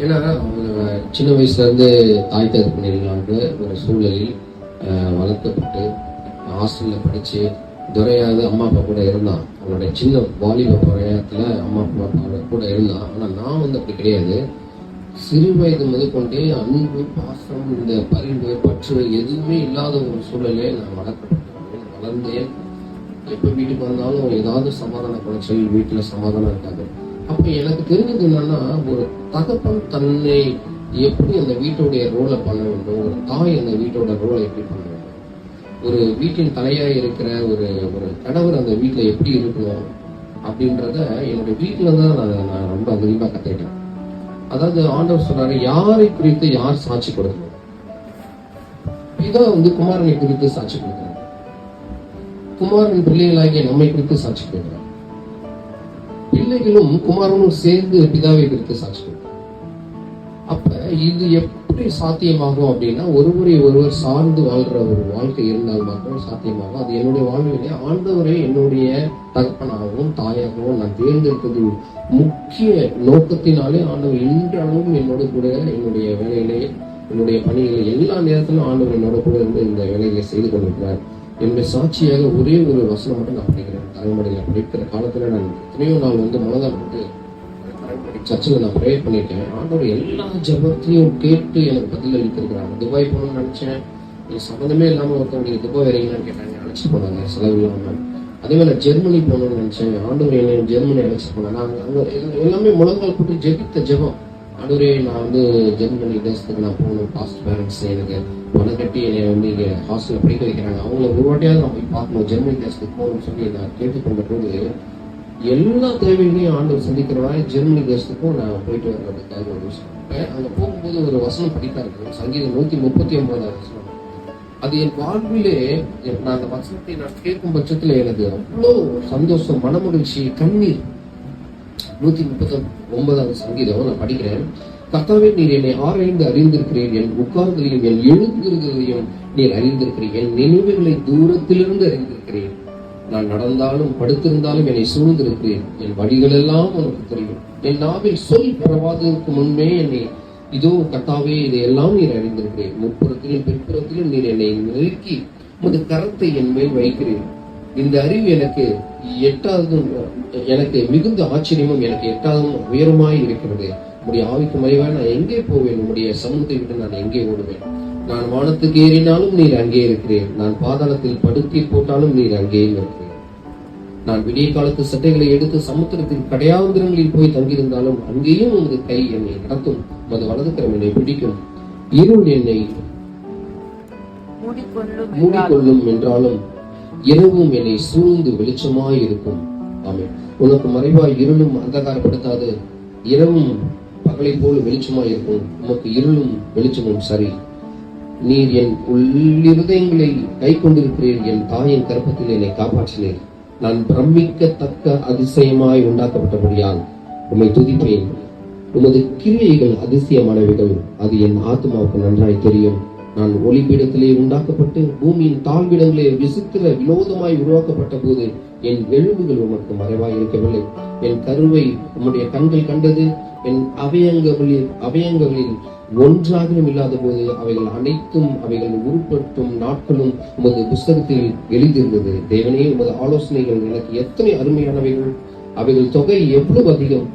ஏன்னா சின்ன வயசுலேருந்து தாய் தகப்பனில்லாத ஒரு சூழலில் வளர்க்கப்பட்டு ஹாஸ்டலில் படித்து துறையாவது அம்மா அப்பா கூட இருந்தான். அவனுடைய சின்ன வாலிப பிரயாணத்தில் அம்மா அப்பா கூட இருந்தான். ஆனால் நான் அப்படி கிடையாது. சிறு வயது முதற்கொண்டே அன்பு, பாசம், இந்த பரிவு, பற்று எதுவுமே இல்லாத ஒரு சூழலே நான் வளர்ந்தேன். எப்போ வீட்டுக்கு வந்தாலும் ஏதாவது சமாதான குறைச்சல், வீட்டில் சமாதானம் இருக்காது. அப்போ எனக்கு தெரிஞ்சது என்னன்னா, ஒரு தகப்பன் தன்னை எப்படி அந்த வீட்டுடைய ரோலை பண்ண வேண்டும், ஒரு தாய் அந்த வீட்டோட ரோலை எப்படி பண்ண வேண்டும், ஒரு வீட்டின் தலையாக இருக்கிற ஒரு ஒரு கணவர் அந்த வீட்டில் எப்படி இருக்கணும் அப்படின்றத என்னுடைய வீட்டில் தான் நான் ரொம்ப அதிகமாக கற்றுக்கிட்டேன். அதாவது ஆண்டவர் சொல்றாரு, யாரை குறித்து யார் சாட்சி கொடுக்கணும். இதான் குமாரனை குறித்து சாட்சி கொடுக்கிறார். குமாரன் பிள்ளைகளாகிய நம்மை குறித்து சாட்சி கொடுக்கிறார். பிள்ளைகளும் குமாரனும் சேர்ந்து பிதாவை குறித்து சாட்சி கொடுக்கிறார். அப்ப இது எப்படி சாத்தியமாகும் அப்படின்னா, ஒருவரை ஒருவர் சார்ந்து வாழ்ற ஒரு வாழ்க்கை இருந்தால் மட்டும் சாத்தியமாகும். அது என்னுடைய வாழ்விலே ஆண்டவரை என்னுடைய தகப்பனாகவும் தாயாகவும் நான் தேர்ந்தெடுத்தது முக்கிய நோக்கத்தினாலே ஆண்டவர் இன்றளவும் என்னோட கூட என்னுடைய வேலையிலே, என்னுடைய பணிகளை எல்லா நேரத்திலும் ஆண்டவர் என்னோட கூட இருந்து இந்த வேலைகளை செய்து கொண்டிருக்கிறார். என்னுடைய சாட்சியாக ஒரே ஒரு வசனம் மட்டும் நான் படிக்கிறேன். தலைமுறையில் படிக்கிற காலத்துல நான் எத்தனையோ நாள் முழங்கால் போட்டு சர்ச்சில் நான் ப்ரேயர் பண்ணியிருக்கேன். ஆண்டவர் எல்லா ஜபத்தையும் கேட்டு எனக்கு பதில் அளித்திருக்கிறாங்க. துபாய் போகணும்னு நினைச்சேன். சம்மந்தமே இல்லாமல் ஒருத்தவங்க நீங்கள் துபாய் வரீங்கன்னு கேட்டாங்க, அழைச்சிட்டு போனாங்க செலவு இல்லாமல். அதே மாதிரி ஜெர்மனி போகணும்னு நினைச்சேன். ஆண்டவர் என்னை ஜெர்மனி அழைச்சிட்டு போனாங்க. நாங்கள் அங்கே எல்லாமே முழங்கால் போட்டு ஜெபித்த ஜெபம். ஆண்டவரே, நான் ஜெர்மனி தேசத்துக்கு நான் போகணும். பாஸ்ட் பேரண்ட்ஸ் எனக்கு பணம் கட்டி என்னை இங்கே ஹாஸ்டலில் படிக்க வைக்கிறாங்க. அவங்கள ஒரு வாட்டியாவது நான் போய் பார்க்கணும், ஜெர்மனி தேசத்துக்கு போகணும்னு சொல்லி நான் கேட்டுக்கொண்ட போது எல்லா தேவைகளையும் ஆண்டவர் சந்திக்கிறவா ஜெர்மனி தேசத்துக்கும் நான் போயிட்டு வர்றதுக்காக ஒரு விஷயம். அங்கே போகும்போது ஒரு வசனம் படித்தா இருக்கு, சங்கீதம் 139 வசனம். அது என் வாழ்விலே நான் அந்த வசனத்தை நான் கேட்கும் பட்சத்தில் எனக்கு அவ்வளோ சந்தோஷம், மனமகிழ்ச்சி, கண்ணீர். 139 சங்கீதம் நான் படிக்கிறேன். கர்த்தாவே, நீர் என்னை ஆராய்ந்து அறிந்திருக்கிறேன். என் உட்கார்தலையும் என் எழுந்திருக்கிறதையும் நீர் அறிந்திருக்கிறேன். என் நினைவுகளை தூரத்திலிருந்து அறிந்திருக்கிறேன். நான் நடந்தாலும் படுத்திருந்தாலும் என்னை சூழ்ந்திருக்கிறேன். என் வழிகள் எல்லாம் உனக்கு தெரியும். என் நாவில் சொல் பரவாததற்கு முன்பே என்னை இதோ கர்த்தாவே இதையெல்லாம் நீர் அறிந்திருக்கிறேன். முற்புறத்திலும் பிற்புறத்திலும் நீர் என்னை நெருக்கி உமது கரத்தை என் மேல் வைக்கிறேன். இந்த அறிவு எனக்கு எட்டாவதும், எனக்கு மிகுந்த ஆச்சரியமும் எனக்கு எட்டாவதும் உயரமாய் இருக்கிறது. உம்முடைய ஆவிக்கு மறைவாக நான் எங்கே போவேன்? உம்முடைய சமூகத்தை விட்டு நான் எங்கே ஓடுவேன்? நான் வானத்துக்கு ஏறினாலும் நீர் அங்கே இருக்கிறேன். நான் பாதாளத்தில் படுக்கை போட்டாலும் நீர் அங்கே இருக்கிறேன். நான் விடிய காலத்து சட்டைகளை எடுத்து சமுத்திரத்தின் கடையாந்திரங்களில் போய் தங்கியிருந்தாலும் அங்கேயும் உமது கை என்னை நடத்தும். உமது வலதுகரம் என்னை பிடிக்கும். இருள் என்னை மூடிக்கொள்ளும் என்றாலும் இரவும் என்னை சூழ்ந்து வெளிச்சமாய் இருக்கும். ஆமென். உனக்கு மறைவாய் இருளும் அந்தகாரப்படுத்தாது, இரவும் பகலை போல வெளிச்சமாய் இருக்கும். உனக்கு இருளும் வெளிச்சமும் சரி. நீர் என் உள்ளிருதயங்களை கை கொண்டிருக்கிறேன். என் தாயின் கர்ப்பத்தில் என்னை காப்பாற்றினேன். நான் பிரமிக்கத்தக்க அதிசயமாய் உண்டாக்கப்பட்டபடியால் உம்மை துதிப்பேன். உமது கிரியைகள் அதிசயமானவைகள், அது என் ஆத்மாவுக்கு நன்றாய் தெரியும். நான் ஒளிபீடத்திலே உண்டாக்கப்பட்டு பூமியின் தாழ்விடங்களே விசித்திர வினோதமாய் உருவாக்கப்பட்ட போது என் எலும்புகள் உமக்கு மறைவாய் இருக்கவில்லை. என் கருவை உம்முடைய கண்கள் கண்டது. என் அவயங்களில் ஒன்றாகவும் இல்லாத போது அவைகள் அனைத்தும் அவைகள் உருப்பட்டும் நாட்களும் உமது புஸ்தகத்தில் எழுதியிருந்தது. தேவனே, உமது ஆலோசனைகள் எனக்கு எத்தனை அருமையானவைகள்! அவைகள் தொகை எவ்வளவு அதிகம்!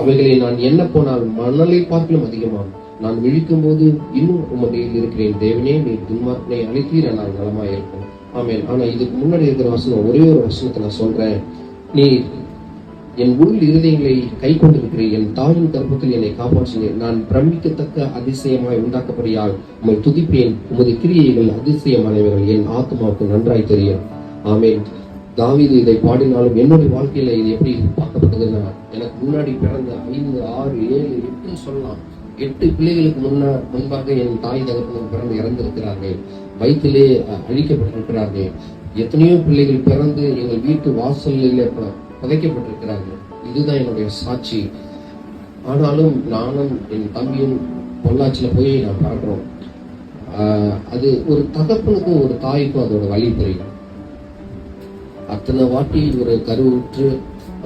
அவைகளை நான் எண்ண போனால் மணலை பார்க்கலும் அதிகமாகும். நான் விழிக்கும் போது இன்னும் உமதையில் இருக்கிறேன். தேவனே, நீ துன்மார்க்கனை அழைத்தீர், நான் நலமாயிருக்கும். ஆமேன். ஆனா இதுக்கு முன்னாடி இருக்கிற வசனம், ஒரே ஒரு வசனத்தை நான் சொல்றேன். நீ என் உள் இருதயங்களை கை கொண்டிருக்கிறேன். என் தாயின் கர்ப்பத்தில் என்னை காப்பாற்றினேன். நான் பிரமிக்கத்தக்க அதிசயமாய் உண்டாக்கப்படியால் உம்மை துதிப்பேன். உமது கிரியைகள் அதிசயமானவைகள், என் ஆத்மாவுக்கு நன்றாய் தெரியும். ஆமேன். தாவீது இதை பாடினாலும் என்னுடைய வாழ்க்கையில இது எப்படி பார்க்கப்பட்டதுன்னா, எனக்கு முன்னாடி பிறந்த 5, 6, 7, 8 சொல்லலாம். 8 பிள்ளைகளுக்கு முன்பாக என் தாய் தகப்பனும் பிறந்து இறந்திருக்கிறார்கள். வயிற்றிலே அழிக்கப்பட்டிருக்கிறார்கள். எத்தனையோ பிள்ளைகள் பிறந்து எங்கள் வீட்டு வாசலில் புதைக்கப்பட்டிருக்கிறார்கள். இதுதான் என்னுடைய சாட்சி. ஆனாலும் நானும் என் தம்பியும் பொள்ளாச்சியில் போய் நான் பார்க்கிறோம். அது ஒரு தகப்பனுக்கும் ஒரு தாய்க்கும் அதோட வழி தெரியும். அத்தனை வாட்டி ஒரு கருவுற்று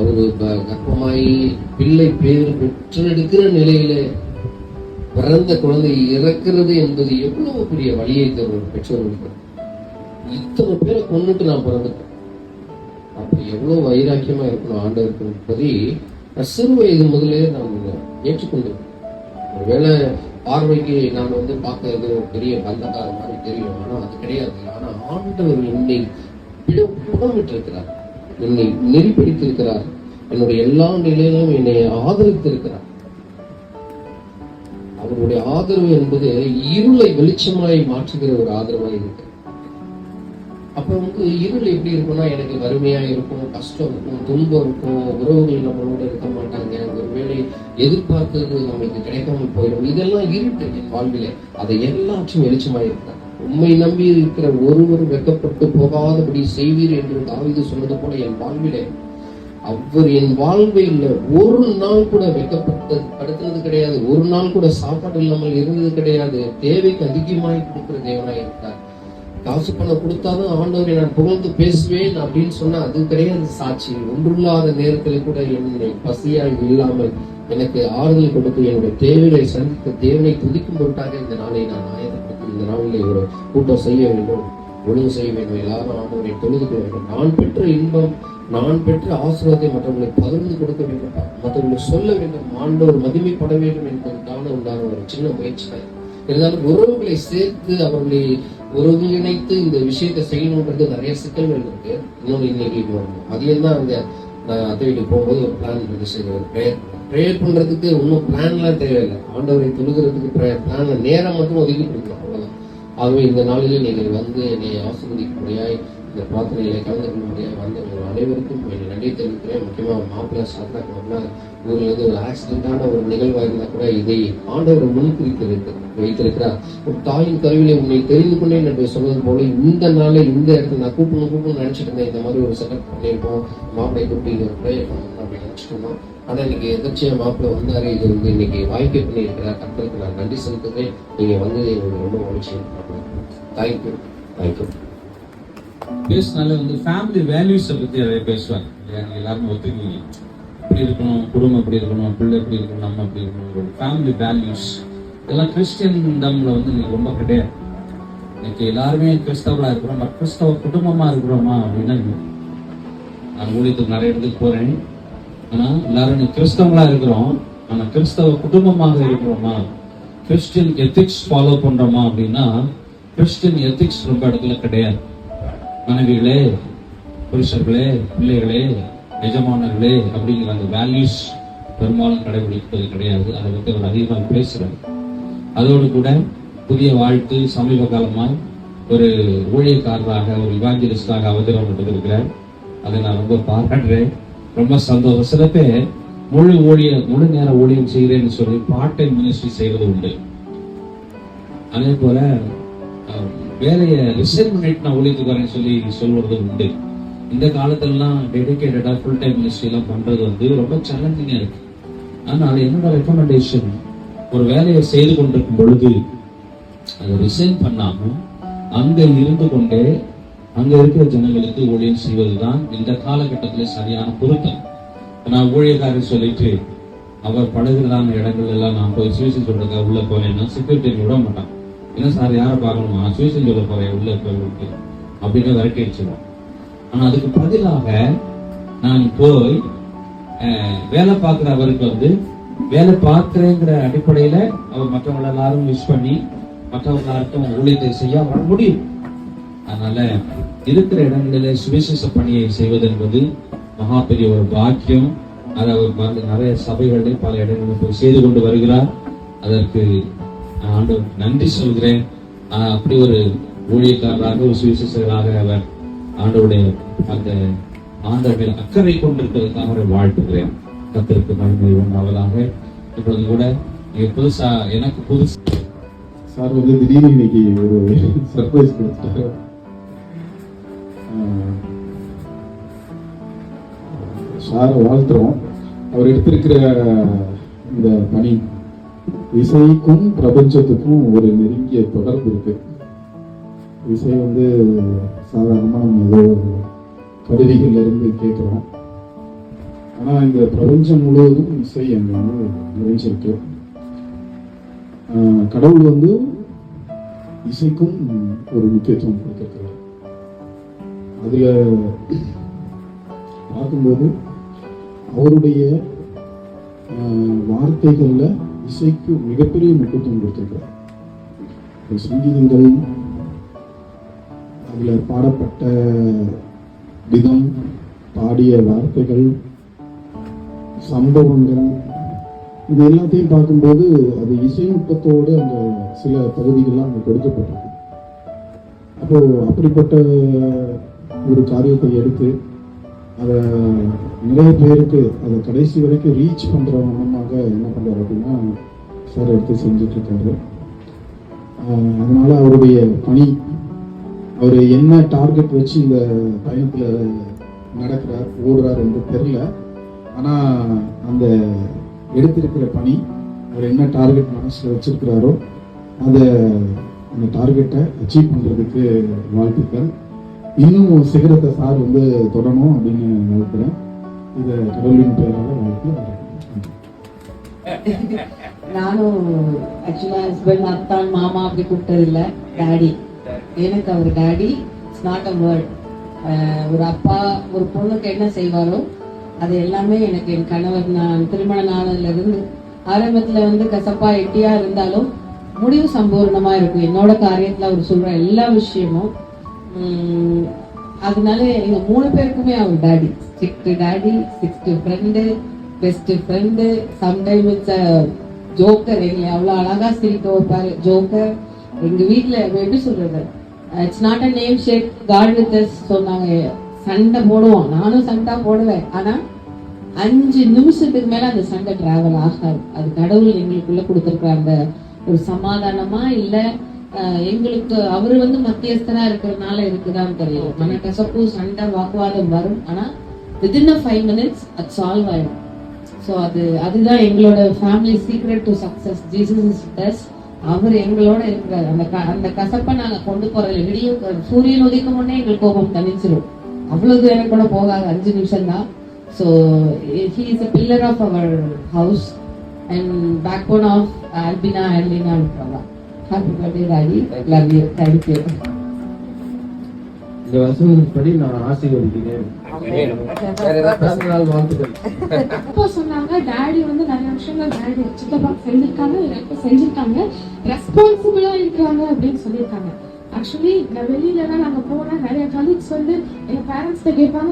ஒரு கர்ப்பமாயி பிள்ளை பேர் பெற்றெடுக்கிற நிலையில பிறந்த குழந்தை இறக்கிறது என்பது எவ்வளவு பெரிய வழியை தரும் பெற்றோர்களுக்கு. இத்தனை பேரை கொண்டுட்டு நான் பிறந்துட்டேன், அப்ப எவ்வளவு வைராக்கியமா இருக்கணும் ஆண்டவருக்கு என்பதை சிறு வயது முதலே நான் ஏற்றுக்கொண்டேன். ஒருவேளை பார்வைக்கு நான் பார்க்கறது ஒரு பெரிய பந்தக்கார மாதிரி தெரியும், ஆனா அது கிடையாது. ஆனா ஆண்டவர் என்னை புடமிட்டிருக்கிறார், என்னை நெறிப்பிடித்திருக்கிறார், என்னுடைய எல்லா நிலையிலும் என்னை ஆதரித்திருக்கிறார். அவருடைய ஆதரவு என்பது இருளை வெளிச்சமாய் மாற்றுகிற ஒரு ஆதரவாய் இருக்கு. அப்ப இருள் எப்படி இருக்கும்னா, எனக்கு வறுமையா இருக்கும், கஷ்டம் இருக்கும், துன்பம் இருக்கும், உறவுகள் நம்மளோட இருக்க மாட்டாங்க, ஒருவேளை எதிர்பார்த்தது நமக்கு கிடைக்காம போயிடும். இதெல்லாம் இருட்டு என் வாழ்விலே. அதை எல்லாத்தையும் வெளிச்சமாய் இருக்கிறார். உண்மை நம்பி இருக்கிற ஒருவர் வெட்கப்பட்டு போகாதபடி செய்வீர் என்று தாவீது சொன்னது போல என் வாழ்விலே அவர் என் வாழ்வில் ஒரு நாள் கூட வெட்கப்படுத்தினது கிடையாது, ஒரு நாள் கூட சாப்பாடு இல்லாமல் இருந்தது கிடையாது. தேவைக்கு அதிகமாய் கொடுக்கிற தேவனாய் இருந்தார். காசு பணம் கொடுத்தாலும் ஆண்டவரை நான் புகழ்ந்து பேசுவேன் அப்படின்னு சொன்னா அது கிடையாது சாட்சி. ஒன்றில்லாத நேரத்தில் கூட என்னை பசியாய் இல்லாமல் எனக்கு ஆறுதல் கொடுத்து என்னுடைய தேவையை சந்தித்து தேவனை துதிக்கும் பொருட்டாக இந்த நாளை நான் ஆயத்தப்படுத்தி இந்த நாளில் ஒரு கூட்டம் செய்ய வேண்டும், ஒழுங்கு செய்ய வேண்டும், எல்லாரும் ஆண்டவரை தொழுது கொள்ள வேண்டும். நான் பெற்ற இன்பம், நான் பெற்ற ஆசீர்வாதத்தை மற்றவர்களுக்கு பகிர்ந்து கொடுக்க வேண்டும், மற்றவர்களுக்கு சொல்ல வேண்டும், ஆண்டவர் மகிமைப்பட வேண்டும் என்பதற்கான உண்டான ஒரு சின்ன முயற்சி தான். இருந்தாலும் உறவுகளை சேர்த்து அவர்களை ஒருங்கிணைத்து இந்த விஷயத்தை செய்யணுன்றது நிறைய சிக்கல்கள் இருக்கு. இன்னொன்று இன்னைக்கு அதையும் தான் நான் அத்தை வீட்டுக்கு போகும்போது ஒரு பிளான் இருந்துச்சு, ஒரு ப்ரேயர் பண்றதுக்கு இன்னும் பிளான்லாம் தேவையில்லை, ஆண்டவரை தொழுகிறதுக்கு பிளான்ல நேரம் மட்டும் ஒதுக்கி கொடுக்கலாம், அவ்வளவுதான். ஆகவே இந்த நாளிலே நீங்கள் என்னை ஆசீர்வதிக்கும்படியாய் இந்த பிரார்த்தனைகளை கலந்து கொள்ளும்படியாய் வந்த அனைவருக்கும் என்னை நன்றி தெரிவிக்கிறேன். முக்கியமாக மாப்பிள்ளை சாப்பிட்டாங்க ஊர்ல ஒரு ஆக்சிடென்டான ஒரு நிகழ்வாக இருந்தா கூட இதை ஆண்டவர் முன்குறித்து வைத்திருக்கிறார். ஒரு தாயின் கருவிலை உன்னை தெரிந்து கொண்டேன் என்று சொல்வது போல இந்த நாளை இந்த இடத்துல நான் கூப்பிடணும் நினைச்சிட்டு இருந்தேன். இந்த மாதிரி ஒரு செட்டப் பண்ணியிருக்கோம், மாப்பிள்ளை கூப்பிட்டு ஒரு ப்ரேயர் பண்ணணும் அப்படின்னு நினைச்சிட்டு இருந்தோம். ஆனா இன்னைக்கு எதிர்ச்சியா மாப்பிள்ளை வந்தாரு. இது இன்னைக்கு வாய்ப்பு பண்ணியிருக்கிறார். கர்த்தருக்கு நான் நன்றி செலுத்துகிறேன். நீங்க வந்தது எங்களுக்கு ரொம்ப மகிழ்ச்சி. தேங்க்யூ. பேசினாலே ஃபேமிலி வேல்யூஸை பத்தி நிறைய பேசுவாங்க. எல்லாருமே ஒத்துக்குவீங்க, இப்படி இருக்கணும், குடும்பம் எப்படி இருக்கணும், பிள்ளை எப்படி இருக்கணும், நம்ம எப்படி இருக்கணும், ஃபேமிலி வேல்யூஸ் இதெல்லாம் கிறிஸ்டியன்டம்ல இன்னைக்கு ரொம்ப கிடையாது. இன்னைக்கு எல்லாருமே கிறிஸ்தவர்களா இருக்கிறோம், பட் கிறிஸ்தவ குடும்பமா இருக்கிறோமா அப்படின்னா நான் ஊழியத்துக்கு நிறைய இடத்துக்கு போறேன். ஆனா எல்லாரும் கிறிஸ்தவங்களா இருக்கிறோம், ஆனா கிறிஸ்தவ குடும்பமாக இருக்கிறோமா, கிறிஸ்டியன் எத்திக்ஸ் ஃபாலோ பண்றோமா அப்படின்னா கிறிஸ்டியன் எத்திக்ஸ் ரொம்ப இடத்துல கிடையாது. மனைவிகளே, புருஷர்களே, பிள்ளைகளே, எஜமானர்களே அப்படிங்கிற அந்த வேல்யூஸ் பெரும்பாலும் கடைபிடிப்பது கிடையாது. அதை பற்றி அவர் அதிகமாக பேசுறாரு. அதோடு கூட புதிய வாழ்க்கை சமீப காலமாய் ஒரு ஊழியக்காரராக, ஒரு இவாஞ்சலிஸ்டாக அவதரம் இருக்கிறார். அதை நான் ரொம்ப பாராட்டுறேன், ரொம்ப சந்தோஷம். சில பேர் முழு நேர ஊழியம் செய்கிறேன்னு சொல்லி பார்ட் டைம் மினிஸ்ட்ரி செய்வது உண்டு. அதே போல வேலையை ரிசைன் பண்ணிட்டு நான் ஊழியத்துக்கு வரேன்னு சொல்லி சொல்வது உண்டு. இந்த காலத்துலலாம் டெடிகேட்டடா ஃபுல் டைம் மினிஸ்ட்ரி எல்லாம் பண்றது ரொம்ப சேலஞ்சிங்கா இருக்கு. ஆனால் என்னோட ரெக்கமெண்டேஷன், ஒரு வேலையை செய்து கொண்டிருக்கும் பொழுது அதை ரிசைன் பண்ணாம அங்க இருந்து கொண்டே அங்க இருக்கிற ஜனங்களுக்கு ஊழியம் செய்வதுதான் இந்த காலகட்டத்தில் சரியான பொருத்தம். நான் ஊழியக்காரர் சொல்லிட்டு அவர் பழகிறதான இடங்கள் எல்லாம் நான் போய் சுவிசேஷம் சொல்றதுக்காக உள்ள போனேன்னா செக்யூரிட்டி விட மாட்டான். என்ன சார் யாரை பார்க்கணுமா, சுவிசேஷம் சொல்ல போறேன் உள்ள போய் அப்படின்னு விரட்டி அடிச்சிடும். ஆனா அதுக்கு பதிலாக நான் போய் வேலை பார்க்கிற அவருக்கு வேலை பார்க்கிறேங்கிற அடிப்படையில அவர் மற்றவங்க எல்லாரும் விஷ் பண்ணி மற்றவங்க எல்லாருக்கும் ஊழியத்தை செய்ய வர முடியும். அதனால இருக்கிற இடங்களில சுவிசேஷ பணியை செய்வது என்பது மகா பெரிய ஒரு பாக்கியம். அதை அவர் நிறைய சபைகளில் பல இடங்களில் போய் செய்து கொண்டு வருகிறார். அதற்கு ஆண்டவர் நன்றி சொல்கிறேன். அப்படி ஒரு ஊழியக்காரராக, ஒரு சுவிசேஷகராக அவர் ஆண்டவருடைய அந்த ஆண்டவர்கள் அக்கறை கொண்டிருக்கிறதுக்காக அவரை வாழ்த்துகிறேன். கர்த்தருக்கு மகிமை உண்டாவதாக. இப்பொழுது கூட புதுசா எனக்கு புதுசு சார் திடீர்னு இன்னைக்கு ஒரு சர்ப்ரைஸ் கொடுத்துட்டாரு. சாரை வாழ்த்துறோம். அவர் எடுத்திருக்கிற இந்த பணி இசைக்கும் பிரபஞ்சத்துக்கும் ஒரு நெருங்கிய தொடர்பு இருக்கு. இசை சாதாரணமா நம்ம ஏதோ கருவிகள்ல இருந்து கேட்கிறோம். ஆனா இந்த பிரபஞ்சம் முழுவதும் இசை அங்க நிறைஞ்சிருக்கு. கடவுள் வந்து இசைக்கும் ஒரு முக்கியத்துவம் கொடுத்திருக்கிறார். அதுல பார்க்கும்போது அவருடைய வார்த்தைகள்ல இசைக்கு மிகப்பெரிய முக்கியத்துவம் கொடுத்திருக்கிறார். சங்கீதங்கள், அதுல பாடப்பட்ட விதம், பாடிய வார்த்தைகள், சம்பவங்கள், இது எல்லாத்தையும் பார்க்கும்போது அது இசைநுட்பத்தோடு அந்த சில பகுதிகள்லாம் அங்கே கொடுக்கப்பட்டிருக்கு. அப்போ அப்படிப்பட்ட ஒரு காரியத்தை எடுத்து அதை நிறைய பேருக்கு அதை கடைசி வரைக்கும் ரீச் பண்ற விதமாக என்ன பண்றாரு அப்படின்னா சார் எடுத்து செஞ்சுட்டு இருக்காரு. அதனால அவருடைய பணி, அவர் என்ன டார்கெட் வச்சு இந்த பயணத்துல நடக்கிறார், ஓடுறார் என்று தெரியல. ஆனா அந்த எடுத்திருக்கிற பணி, அவர் என்ன டார்கெட் மனசுல வச்சிருக்கிறாரோ அந்த டார்கெட்டை அச்சீவ் பண்றதுக்கு வாழ்த்துக்கள். இன்னும் சிகரத்தை சார் வந்து தொடரும் அப்படின்னு நினைக்கிறேன். இதை கடவுளின் பேரால வாழ்த்து. நானும் ஆக்சுவலா ஹஸ்பண்ட், அத்தான், மாமா அப்படி கூப்பிட்டது இல்லை, டாடி. எனக்கு அவர் daddy. It's not a word. ஒரு அப்பா ஒரு பொண்ணுக்கு என்ன செய்வாரோ அது எல்லாமே எனக்கு என் கணவர், நான் திருமணம் ஆனதுல இருந்து ஆரம்பத்துல வந்து கசப்பா எட்டியா இருந்தாலும் முடிவு சம்பூர்ணமா இருக்கும். என்னோட காரியத்துல அவர் சொல்ற எல்லா விஷயமும். அதனால எங்க 3 பேருக்குமே அவர் daddy. Strict daddy, strict friend, best friend, sometime it's joker. எங்களை அவ்வளவு அழகா சிரிக்க வைப்பாரு, ஜோக்கர். எங்க வீட்டுல எப்படி சொல்றது, it's not a name shake got with us சொன்னாங்க. சண்டை போடுவோம், நானும் சண்டை போடுவேன். ஆனா 5 நிமிஷத்துக்கு மேல அந்த சண்டை டிராவல் ஆகாது. அது கடவுள் எங்களுக்குள்ள கொடுத்திருக்கிற அந்த ஒரு சமாதானமா இல்ல எங்களுக்கு அவரு வந்து மத்தியஸ்தனா இருக்கிறதுனால இருக்குதான்னு தெரியல. மனக்கசப்பு, சண்டை, வாக்குவாதம் வரும். ஆனா within a 5 minutes அது சால்வ் ஆயிடும். ஸோ அதுதான் எங்களோட family secret to success. Jesus is best. அவர் எங்களோட இருக்கிறார். அந்த கசப்பை நாங்க கொண்டு போறதில்ல. விடிய சூரியன் உதிக்கும் முன்னே எங்களுக்கு கோபம் தனிச்சிடும். அவ்வளவு தூரம் கூட போகாது, 5 நிமிஷம் தான். So he is a pillar of our house and backbone of Albina and Lina Alprava. Happy birthday, Daddy. Love you. Thank you. இந்த வசனப்படி நான் ஆசீர்வதிக்கிறேன். அப்போ சொன்னாங்க டாடி வந்து நிறைய விஷயங்கள் டாடி சித்தப்பா செஞ்சிருக்காங்க, எனக்கு செஞ்சிருக்காங்க, ரெஸ்பான்சிபிளா இருக்கிறாங்க அப்படின்னு சொல்லியிருக்காங்க. ஆக்சுவலி நான் வெளியில தான் நாங்க போனா நிறைய கலீக்ஸ் வந்து எங்க பேரண்ட்ஸ் கேட்பாங்க,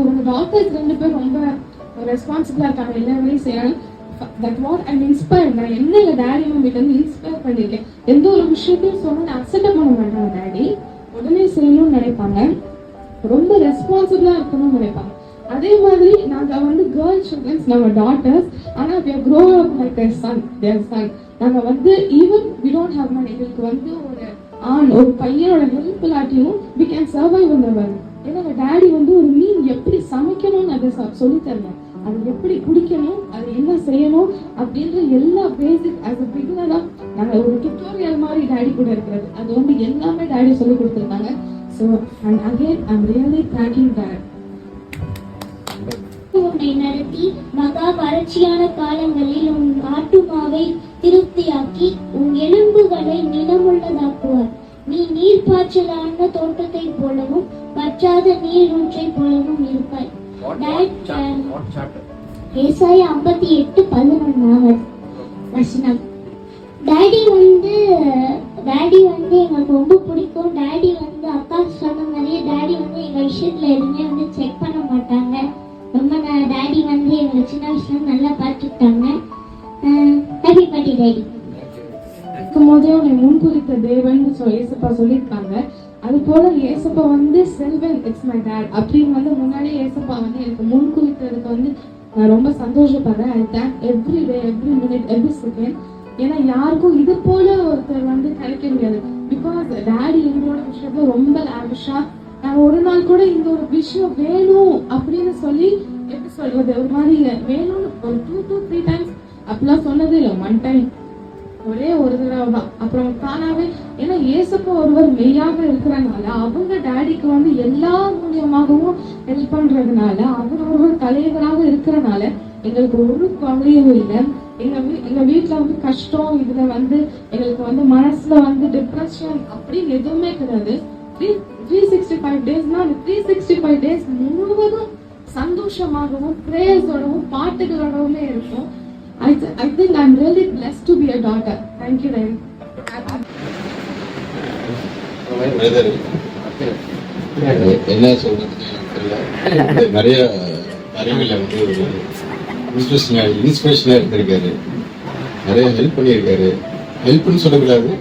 உங்க டாக்டர்ஸ் 2 பேரும் ரொம்ப ரெஸ்பான்சிபிளா இருக்காங்க, எல்லா வேலையும் செய்யறாங்க. That what I'm inspired. நான் என்ன டாடி மம்மிட்ட இருந்து இன்ஸ்பயர் பண்ணிருக்கேன். எந்த ஒரு விஷயத்தையும் சொன்னா அக்செப்ட் பண்ண மாட்டாங்க டாடி. உடனே செய்யணும்னு நினைப்பாங்க, ரொம்ப ரெஸ்பான்சிபிளா இருக்கணும்னு நினைப்பாங்க. அதே மாதிரி நாங்க வந்து கேர்ள் சில்ட்ரன்ஸ், நம்ம டாட்டர்ஸ். ஆனா we are grow up like their son, நாங்க வந்து even we don't have money. எங்களுக்கு வந்து ஒரு பையனோட ஹெல்ப் இல்லாட்டியும் we can survive in the world. ஏன்னா டாடி வந்து ஒரு மீன் எப்படி சமைக்கணும்னு அதை சொல்லி தரணும், அது எப்படி குடிக்கணும், அது என்ன செய்யணும் அப்படின்ற எல்லா பேசிக் as a beginner நாங்க ஒரு டியூட்டோரியல் மாதிரி டாடி கூட இருக்கிறது. அது வந்து எல்லாமே டாடி சொல்லி கொடுத்துருக்காங்க. So and again I'm really thanking Dad. உன்னை நடத்தி மகா வறட்சியான காலங்களில் உன் ஆத்துமாவை திருப்தியாக்கி உன் எலும்புகளை நிலமுள்ளதாக்குவார். நீ நீர்ப்பாய்ச்சலான தோட்டத்தை போலவும் வற்றாத நீரூற்றை போலவும் இருப்பாய். ஏசாயா 58:11 வசனம். டாடி வந்து எங்களுக்கு ரொம்ப பிடிக்கும். டாடி வந்து அக்கா சொன்ன மாதிரியே டாடி வந்து எங்க விஷயத்துல எதுவுமே வந்து செக் பண்ண மாட்டாங்க. ரொம்ப டாடி வந்து எங்களை சின்ன வயசுல நல்லா பார்த்துக்கிட்டாங்க. Happy birthday daddy. இருக்கும்போதே உன்னை முன்குறித்த தேவன் ஏசப்பா சொல்லியிருக்காங்க. அது போல ஏசப்பா வந்து செல்வன் இட்ஸ் மை டாட் அப்படின்னு வந்து முன்னாடியே ஏசப்பா வந்து எனக்கு முன்குறித்ததுக்கு வந்து நான் ரொம்ப சந்தோஷப்படுறேன். I thank every day, every minute, every second. ஏன்னா யாருக்கும் இது போல ஒருத்தர் வந்து கிடைக்க முடியாது. பிகாஸ் டாடி எங்களோட விஷயத்துல ரொம்ப லாவிஷா. நான் ஒரு நாள் கூட இந்த ஒரு விஷயம் வேணும் அப்படின்னு சொல்லி எப்படி சொல்றது, ஒரு மாதிரி வேணும்னு ஒரு 2 to 3 times அப்படிலாம் சொன்னது இல்லை. 1 time, ஒரே ஒரு தடவை தான். அப்புறம் தானாவே, ஏன்னா ஏசப்பா ஒருவர் மெய்யாக இருக்கிறனால அவங்க டாடிக்கு வந்து எல்லா மூலியமாகவும் ஹெல்ப் பண்றதுனால அவர் ஒருவர் தலைவராக இருக்கிறனால எங்களுக்கு ஒரு கவலையும் இல்லை. எங்க வீட்டுல வந்து கஷ்டம், இதுல வந்து எங்களுக்கு வந்து மனசுல வந்து டிப்ரெஷன் அப்படின்னு எதுவுமே கிடையாது. 365 டேஸ்னா அந்த 365 டேஸ் முழுவதும் சந்தோஷமாகவும் பிரேயர்ஸோடவும் பாட்டுகளோடவுமே இருக்கும். I think I'm really blessed to be a daughter. Thank you very much. என்ன சொல்றதுன்னு எனக்கு தெரியல. நிறைய காரியங்கள்ல வந்து ஒரு இன்ஸ்பிரேஷனா இருந்திருக்காரு. நிறைய ஹெல்ப் பண்ணியிருக்காரு. ஹெல்ப்னு சொல்லக்கூடாது,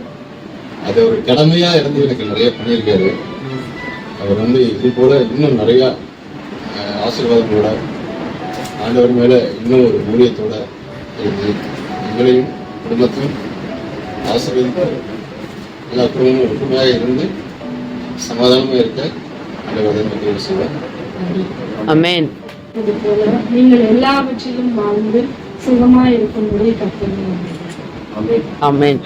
அது ஒரு கடமையா இருந்து எனக்கு நிறைய பண்ணியிருக்காரு. அவர் வந்து இது போல இன்னும் நிறைய ஆசீர்வாதங்களோட ஆண்டவர் மேல இன்னும் ஒரு ஊழியத்தோட இருந்து எங்களையும் குடும்பத்தையும் ஆசீர்வதித்து எல்லா குடும்பமும் ஒற்றுமையாக இருந்து சமாதானமா இருக்க ஆண்டவர் நன்றி சொல்வார். ஆமென். அது போல நீங்கள் எல்லாவற்றிலும் வாழ்ந்து சுகமா இருக்கும்படி கர்த்தர். ஆமென்.